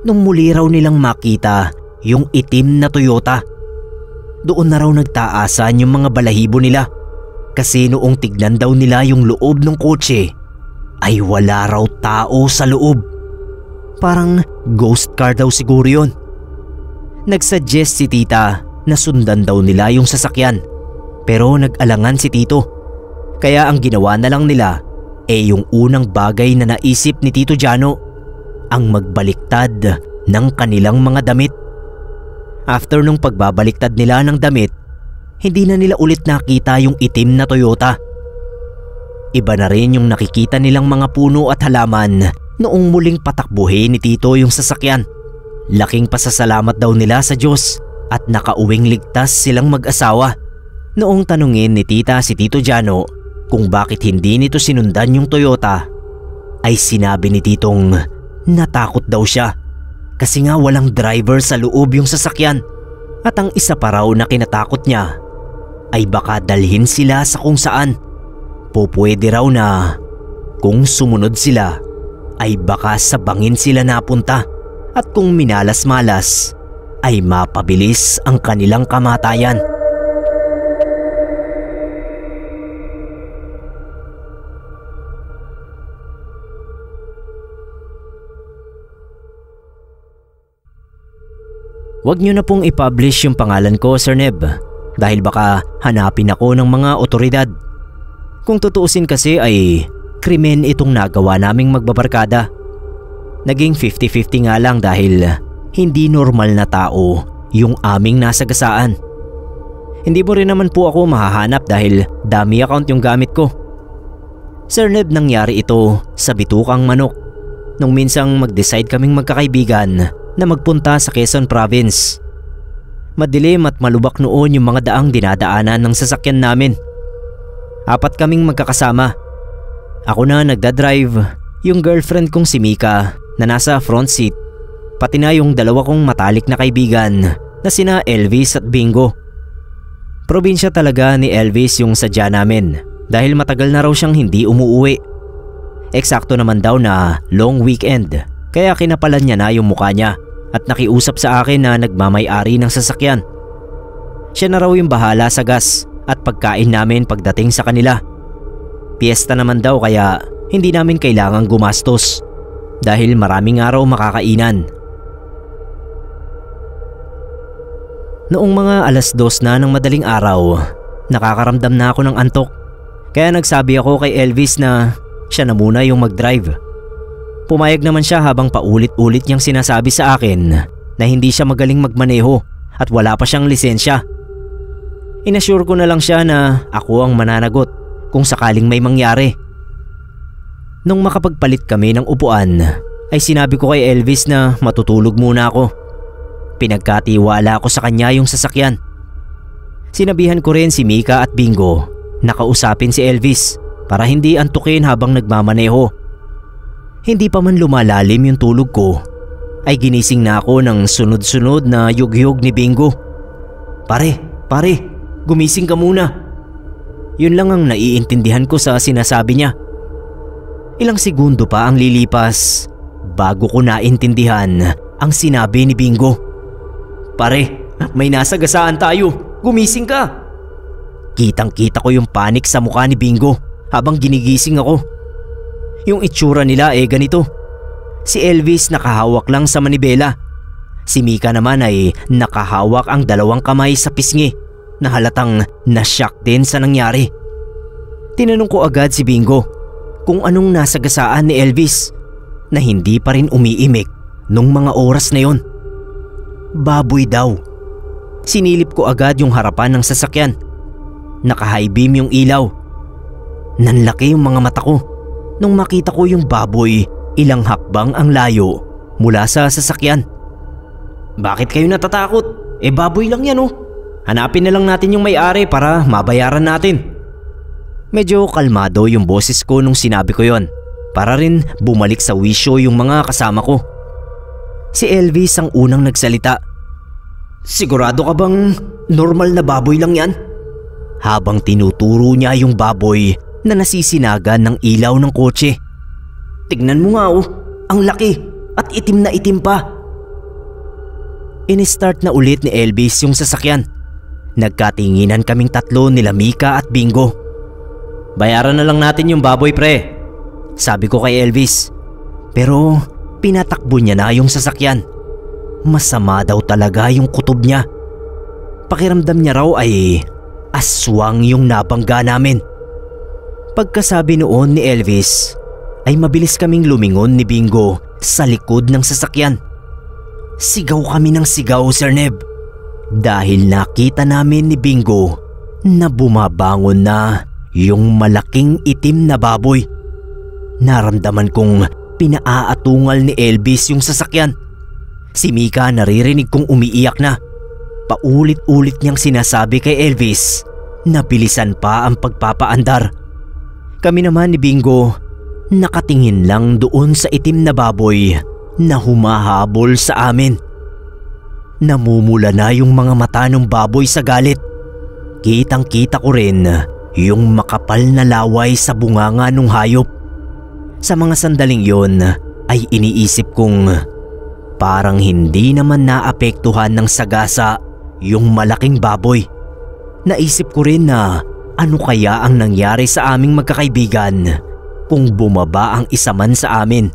S1: nung muli raw nilang makita yung itim na Toyota. Doon na raw nagtaasan yung mga balahibo nila kasi noong tignan daw nila yung loob ng kotse ay wala raw tao sa loob. Parang ghost car daw siguro yun. Nagsuggest si Tita na sundan daw nila yung sasakyan pero nag-alangan si Tito. Kaya ang ginawa na lang nila yung unang bagay na naisip ni Tito Jano, ang magbaliktad ng kanilang mga damit. After nung pagbabaliktad nila ng damit, hindi na nila ulit nakita yung itim na Toyota. Iba na rin yung nakikita nilang mga puno at halaman noong muling patakbuhin ni Tito yung sasakyan. Laking pasasalamat daw nila sa Diyos at nakauwing ligtas silang mag-asawa. Noong tanungin ni Tita si Tito Jano kung bakit hindi nito sinundan yung Toyota, ay sinabi ni Titong natakot daw siya kasi nga walang driver sa loob yung sasakyan. At ang isa pa raw na kinatakot niya ay baka dalhin sila sa kung saan. Pupwede raw na kung sumunod sila ay baka sa bangin sila napunta at kung minalas-malas ay mapabilis ang kanilang kamatayan. Huwag niyo na pong i-publish yung pangalan ko, Sir Neb, dahil baka hanapin ako ng mga otoridad. Kung tutuusin kasi ay krimen itong nagawa naming magbabarkada. Naging 50-50 nga lang dahil hindi normal na tao yung aming nasagasaan. Hindi mo rin naman po ako mahahanap dahil dummy account yung gamit ko. Sir Neb, nangyari ito sa Bitukang Manok nung minsang mag-decide kaming magkakaibigan na magpunta sa Quezon Province. Madilim at malubak noon yung mga daang dinadaanan ng sasakyan namin. 4 kaming magkakasama. Ako na nagdadrive, yung girlfriend kong si Mika na nasa front seat, pati na yung 2 kong matalik na kaibigan na sina Elvis at Bingo. Probinsya talaga ni Elvis yung sadya namin dahil matagal na raw siyang hindi umuuwi. Eksakto naman daw na long weekend kaya kinapalan niya na yung mukha niya at nakiusap sa akin na nagmamay-ari ng sasakyan. Siya na raw yung bahala sa gas at pagkain namin pagdating sa kanila. Piyesta naman daw kaya hindi namin kailangang gumastos dahil maraming araw makakainan. Noong mga 2:00 na ng madaling araw, nakakaramdam na ako ng antok. Kaya nagsabi ako kay Elvis na siya na muna yung mag-drive. Pumayag naman siya habang paulit-ulit niyang sinasabi sa akin na hindi siya magaling magmaneho at wala pa siyang lisensya. Inassure ko na lang siya na ako ang mananagot kung sakaling may mangyari. Nung makapagpalit kami ng upuan ay sinabi ko kay Elvis na matutulog muna ako. Pinagkatiwala ko sa kanya yung sasakyan. Sinabihan ko rin si Mika at Bingo na kausapin si Elvis para hindi antukin habang nagmamaneho. Hindi pa man lumalalim yung tulog ko ay ginising na ako ng sunod-sunod na yugyug ni Bingo. Pare, gumising ka muna. Yun lang ang naiintindihan ko sa sinasabi niya. Ilang segundo pa ang lilipas bago ko naintindihan ang sinabi ni Bingo. Pare, may nasagasaan tayo. Gumising ka. Kitang-kita ko yung panik sa mukha ni Bingo habang ginigising ako. Yung itsura nila ganito. Si Elvis nakahawak lang sa manibela. Si Mika naman ay nakahawak ang 2 kamay sa pisngi na halatang na-shock din sa nangyari. Tinanong ko agad si Bingo kung anong nasagasaan ni Elvis na hindi pa rin umiimik nung mga oras na yon. Baboy daw. Sinilip ko agad yung harapan ng sasakyan. Naka-high beam yung ilaw. Nanlaki yung mga mata ko nung makita ko yung baboy ilang hakbang ang layo mula sa sasakyan. Bakit kayo natatakot? Baboy lang yan oh. Hanapin na lang natin yung may-ari para mabayaran natin. Medyo kalmado yung boses ko nung sinabi ko yon para rin bumalik sa wisyo yung mga kasama ko. Si Elvis ang unang nagsalita. Sigurado ka bang normal na baboy lang yan? Habang tinuturo niya yung baboy na nasisinagan ng ilaw ng kotse. Tignan mo nga oh, ang laki at itim na itim pa. In-start na ulit ni Elvis yung sasakyan. Nagkatinginan kaming 3 nila Mika at Bingo. Bayaran na lang natin yung baboy pre, sabi ko kay Elvis. Pero pinatakbo niya na yung sasakyan. Masama daw talaga yung kutob niya. Pakiramdam niya raw ay aswang yung nabangga namin. Pagkasabi noon ni Elvis ay mabilis kaming lumingon ni Bingo sa likod ng sasakyan. Sigaw kami ng sigaw, Sir Neb, dahil nakita namin ni Bingo na bumabangon na yung malaking itim na baboy. Naramdaman kong pinaaatungal ni Elvis yung sasakyan. Si Mika naririnig kong umiiyak na. Paulit-ulit niyang sinasabi kay Elvis na bilisan pa ang pagpapaandar. Kami naman ni Bingo nakatingin lang doon sa itim na baboy na humahabol sa amin. Namumula na yung mga mata ng baboy sa galit. Kitang-kita ko rin yung makapal na laway sa bunganga ng hayop. Sa mga sandaling yon ay iniisip kong parang hindi naman naapektuhan ng sagasa yung malaking baboy. Naisip ko rin na ano kaya ang nangyari sa aming magkakaibigan kung bumaba ang isa man sa amin.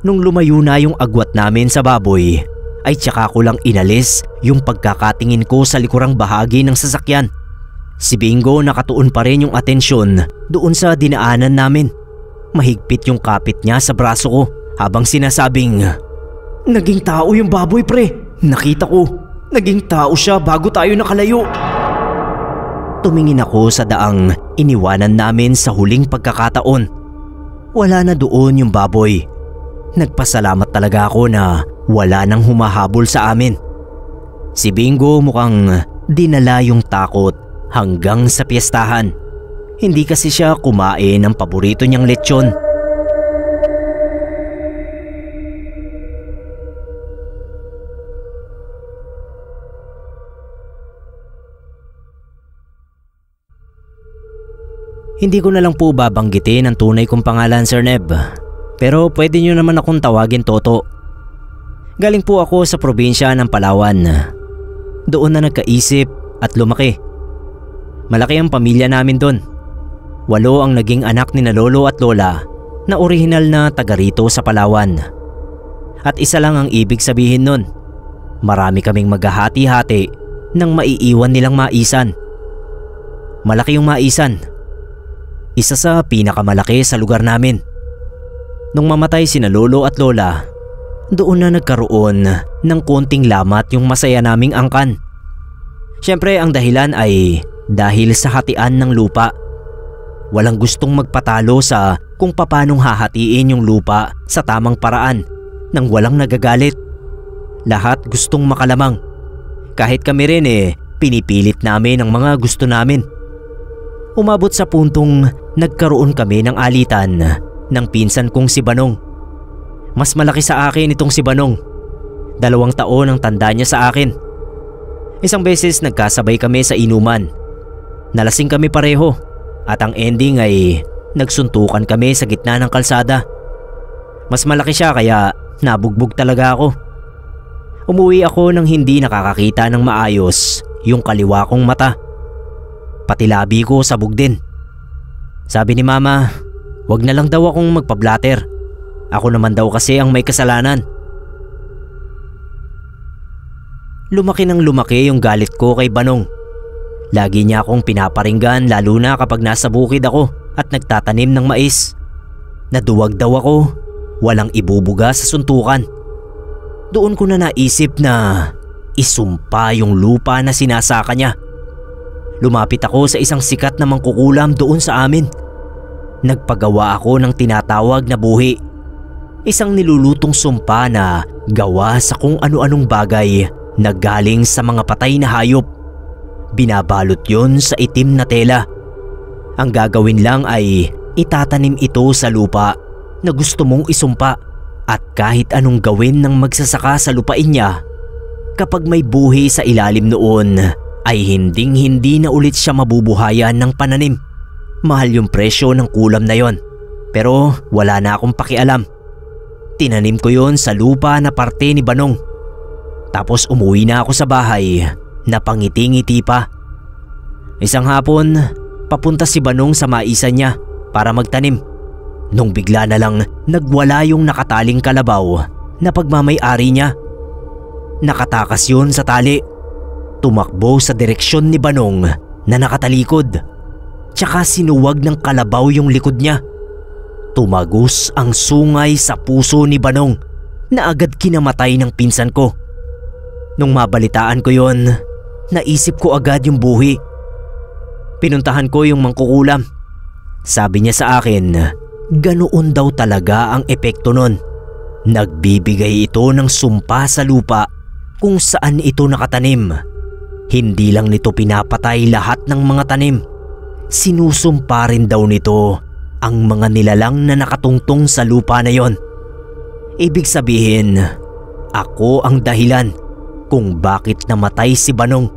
S1: Nung lumayo na yung agwat namin sa baboy ay tsaka ko lang inalis yung pagkakatingin ko sa likurang bahagi ng sasakyan. Si Bingo nakatuon pa rin yung atensyon doon sa dinaanan namin. Mahigpit yung kapit niya sa braso ko habang sinasabing,
S2: Naging tao yung baboy, pre. Nakita ko. Naging tao siya bago tayo nakalayo.
S1: Tumingin ako sa daang iniwanan namin sa huling pagkakataon. Wala na doon yung baboy. Nagpasalamat talaga ako na wala nang humahabol sa amin. Si Bingo mukhang dinala yung takot hanggang sa piyestahan. Hindi kasi siya kumain ng paborito niyang lechon. Hindi ko na lang po babanggitin ang tunay kong pangalan, Sir Neb. Pero pwede nyo naman akong tawagin Toto. Galing po ako sa probinsya ng Palawan. Doon na nagkaisip at lumaki. Malaki ang pamilya namin doon. 8 ang naging anak ni na lolo at lola na orihinal na taga rito sa Palawan. At isa lang ang ibig sabihin nun. Marami kaming maghahati-hati ng maiiwan nilang maisan. Malaki yung maisan. Isa sa pinakamalaki sa lugar namin. Nung mamatay sina lolo at lola, doon na nagkaroon ng konting lamat yung masaya naming angkan. Siyempre ang dahilan ay dahil sa hatian ng lupa. Walang gustong magpatalo sa kung papanong hahatiin yung lupa sa tamang paraan nang walang nagagalit. Lahat gustong makalamang. Kahit kami rin pinipilit namin ang mga gusto namin. Umabot sa puntong nagkaroon kami ng alitan ng pinsan kong si Banong. Mas malaki sa akin itong si Banong. 2 taon ang tanda niya sa akin. Isang beses nagkasabay kami sa inuman. Nalasing kami pareho at ang ending ay nagsuntukan kami sa gitna ng kalsada. Mas malaki siya kaya nabugbog talaga ako. Umuwi ako nang hindi nakakakita ng maayos yung kaliwa kong mata. Pati labi ko sabog din. Sabi ni Mama, wag na lang daw akong magpa-blatter. Ako naman daw kasi ang may kasalanan. Lumaki ng lumaki yung galit ko kay Banong. Lagi niya akong pinaparinggan lalo na kapag nasa bukid ako at nagtatanim ng mais. Naduwag daw ako, walang ibubuga sa suntukan. Doon ko na naisip na isumpa yung lupa na sinasaka niya. Lumapit ako sa isang sikat na mangkukulam doon sa amin. Nagpagawa ako ng tinatawag na buhi. Isang nilulutong sumpa na gawa sa kung ano-anong bagay na galing sa mga patay na hayop. Binabalot yon sa itim na tela. Ang gagawin lang ay itatanim ito sa lupa na gusto mong isumpa at kahit anong gawin ng magsasaka sa lupain niya, kapag may buhi sa ilalim noon ay hinding-hindi na ulit siya mabubuhayan ng pananim. Mahal yung presyo ng kulam na yon, pero wala na akong pakialam. Tinanim ko yon sa lupa na parte ni Banong. Tapos umuwi na ako sa bahay na pangiti-ngiti pa. Isang hapon, papunta si Banong sa maisan niya para magtanim. Nung bigla na lang nagwala yung nakataling kalabaw na pagmamay-ari niya. Nakatakas yun sa tali. Tumakbo sa direksyon ni Banong na nakatalikod. Tsaka sinuwag ng kalabaw yung likod niya. Tumagos ang sungay sa puso ni Banong na agad kinamatay ng pinsan ko. Nung mabalitaan ko yon, naisip ko agad yung buhi. Pinuntahan ko yung mangkukulam. Sabi niya sa akin, ganoon daw talaga ang epekto nun. Nagbibigay ito ng sumpa sa lupa kung saan ito nakatanim. Hindi lang nito pinapatay lahat ng mga tanim. Sinusumpa rin daw nito ang mga nilalang na nakatungtong sa lupa na yon. Ibig sabihin, ako ang dahilan kung bakit namatay si Banong.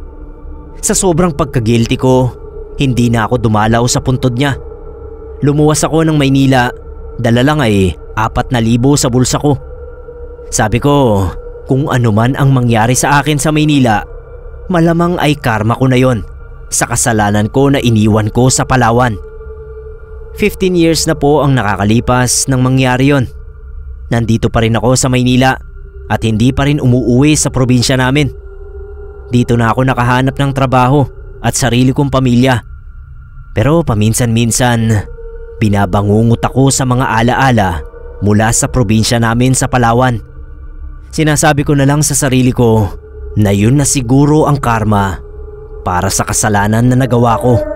S1: Sa sobrang pagkagilty ko, hindi na ako dumalaw sa puntod niya. Lumuwas ako ng Maynila, dala lang ay 4,000 sa bulsa ko. Sabi ko, kung ano man ang mangyari sa akin sa Maynila, malamang ay karma ko na yon sa kasalanan ko na iniwan ko sa Palawan. 15 years na po ang nakakalipas nang mangyari yon. Nandito pa rin ako sa Maynila. at hindi pa rin umuuwi sa probinsya namin. Dito na ako nakahanap ng trabaho at sarili kong pamilya. Pero paminsan-minsan, binabangungot ako sa mga alaala mula sa probinsya namin sa Palawan. Sinasabi ko na lang sa sarili ko na yun na siguro ang karma para sa kasalanan na nagawa ko.